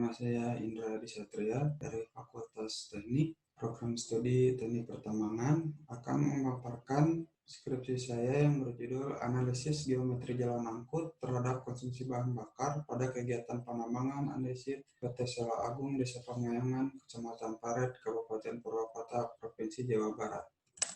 Nama saya Indra Disatria dari Fakultas Teknik, Program Studi Teknik Pertambangan, akan memaparkan skripsi saya yang berjudul Analisis Geometri Jalan Angkut terhadap Konsumsi Bahan Bakar pada Kegiatan Penambangan Andesit PT Sela Agung, Desa Pangmayangan, Kecamatan Paret, Kabupaten Purwakarta, Provinsi Jawa Barat.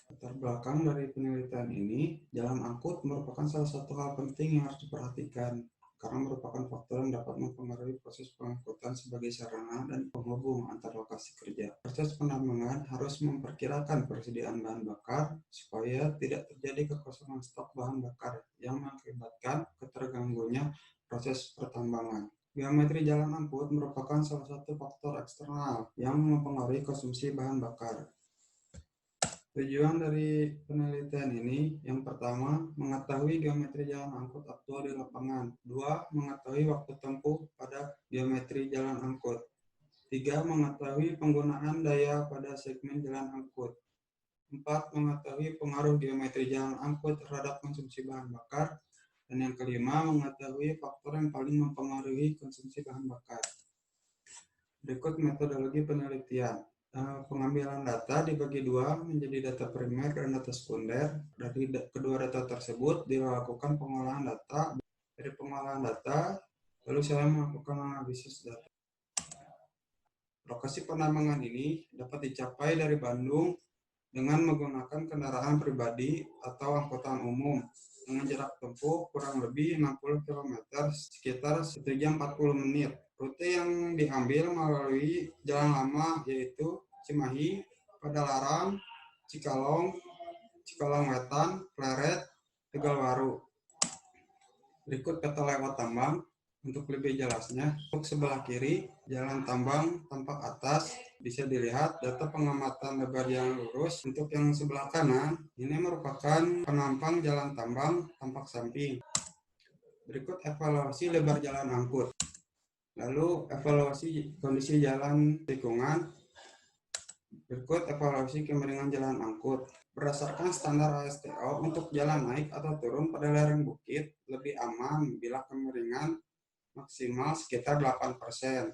Latar belakang dari penelitian ini, jalan angkut merupakan salah satu hal penting yang harus diperhatikan karena merupakan faktor yang dapat mempengaruhi proses pengangkutan sebagai sarana dan penghubung antar lokasi kerja. Proses penambangan harus memperkirakan persediaan bahan bakar supaya tidak terjadi kekosongan stok bahan bakar yang mengakibatkan keterganggunya proses pertambangan. Geometri jalan angkut merupakan salah satu faktor eksternal yang mempengaruhi konsumsi bahan bakar. Tujuan dari penelitian ini, yang pertama, mengetahui geometri jalan angkut aktual di lapangan. 2. Mengetahui waktu tempuh pada geometri jalan angkut. 3. Mengetahui penggunaan daya pada segmen jalan angkut. 4. Mengetahui pengaruh geometri jalan angkut terhadap konsumsi bahan bakar. Dan yang kelima, mengetahui faktor yang paling mempengaruhi konsumsi bahan bakar. Berikut metodologi penelitian. Pengambilan data dibagi dua menjadi data primer dan data sekunder. Dari kedua data tersebut dilakukan pengolahan data. Dari pengolahan data, lalu saya melakukan analisis data. Lokasi penambangan ini dapat dicapai dari Bandung dengan menggunakan kendaraan pribadi atau angkutan umum dengan jarak tempuh kurang lebih 60 km, sekitar 1 jam 40 menit. Rute yang diambil melalui jalan lama yaitu Cimahi, Padalarang, Cikalong, Cikalong Wetan, Pleret, Tegalwaru. Berikut peta lewat tambang untuk lebih jelasnya. Untuk sebelah kiri, jalan tambang tampak atas, bisa dilihat data pengamatan lebar jalan lurus. Untuk yang sebelah kanan, ini merupakan penampang jalan tambang tampak samping. Berikut evaluasi lebar jalan angkut. Lalu evaluasi kondisi jalan tikungan. Berikut evaluasi kemiringan jalan angkut. Berdasarkan standar ASTO, untuk jalan naik atau turun pada lereng bukit lebih aman bila kemiringan maksimal sekitar 8%.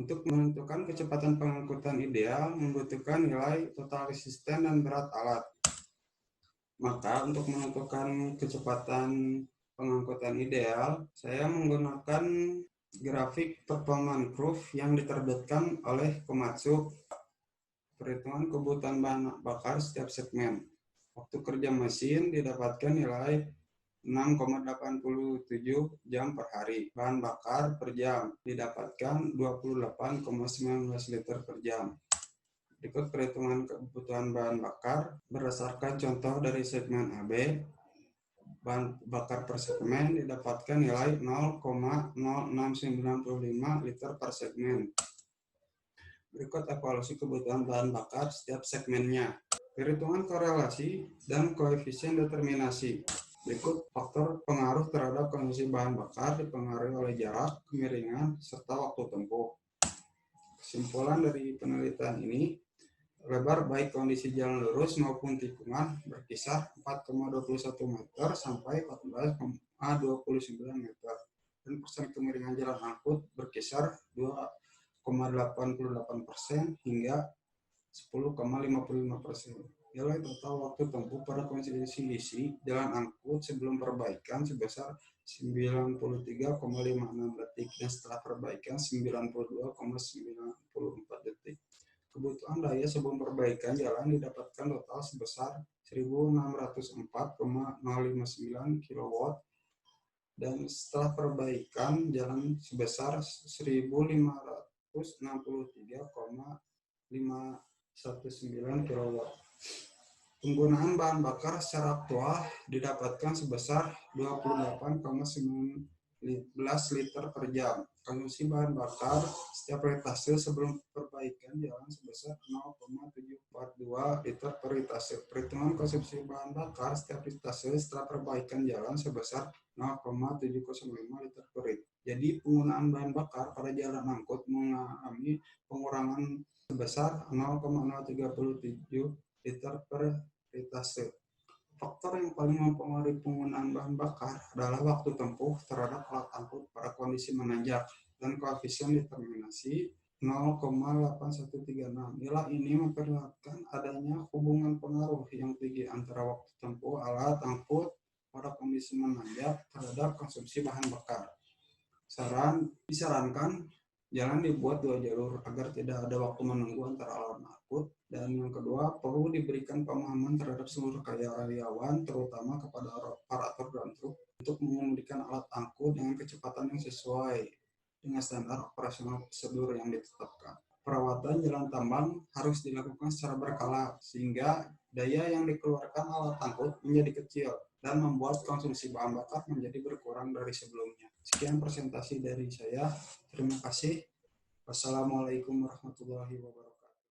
Untuk menentukan kecepatan pengangkutan ideal membutuhkan nilai total resisten dan berat alat. Maka untuk menentukan kecepatan pengangkutan ideal, saya menggunakan grafik performance curve yang diterbitkan oleh Komatsu. Perhitungan kebutuhan bahan bakar setiap segmen. Waktu kerja mesin didapatkan nilai 6,87 jam per hari. Bahan bakar per jam didapatkan 28,19 liter per jam. Berikut perhitungan kebutuhan bahan bakar berdasarkan contoh dari segmen AB. Bahan bakar per segmen didapatkan nilai 0,0695 liter per segmen. Berikut evaluasi kebutuhan bahan bakar setiap segmennya. Perhitungan korelasi dan koefisien determinasi. Berikut faktor pengaruh terhadap konsumsi bahan bakar dipengaruhi oleh jarak, kemiringan, serta waktu tempuh. Kesimpulan dari penelitian ini, lebar baik kondisi jalan lurus maupun tikungan berkisar 4,21 meter sampai 14,29 meter. Dan persen kemiringan jalan angkut berkisar 2,88% hingga 10,55%. Nilai total waktu tempuh pada kondisi jalan angkut sebelum perbaikan sebesar 93,56 detik dan setelah perbaikan 92,94 detik. Kebutuhan daya sebelum perbaikan jalan didapatkan total sebesar 1604,059 kW dan setelah perbaikan jalan sebesar 1563,519 kW. Penggunaan bahan bakar secara aktual didapatkan sebesar 28,19 liter per jam. Konsumsi bahan bakar setiap litase sebelum perbaikan jalan sebesar 0,742 liter per litase. Perhitungan konsumsi bahan bakar setiap litase setelah perbaikan jalan sebesar 0,705 liter per lit. Jadi penggunaan bahan bakar pada jalan angkut mengalami pengurangan sebesar 0,037 liter per litase. Faktor yang paling mempengaruhi penggunaan bahan bakar adalah waktu tempuh terhadap alat angkut pada kondisi menanjak. dan koefisien determinasi 0,8136. Nilai ini memperlihatkan adanya hubungan pengaruh yang tinggi antara waktu tempuh alat angkut pada kondisi menanjak terhadap konsumsi bahan bakar. Disarankan jalan dibuat 2 jalur agar tidak ada waktu menunggu antara alat angkut. Dan yang kedua, perlu diberikan pemahaman terhadap seluruh karyawan, terutama kepada operator dan truk, untuk mengemudikan alat angkut dengan kecepatan yang sesuai dengan standar operasional prosedur yang ditetapkan. Perawatan jalan tambang harus dilakukan secara berkala sehingga daya yang dikeluarkan alat angkut menjadi kecil dan membuat konsumsi bahan bakar menjadi berkurang dari sebelumnya. Sekian presentasi dari saya. Terima kasih. Wassalamualaikum warahmatullahi wabarakatuh.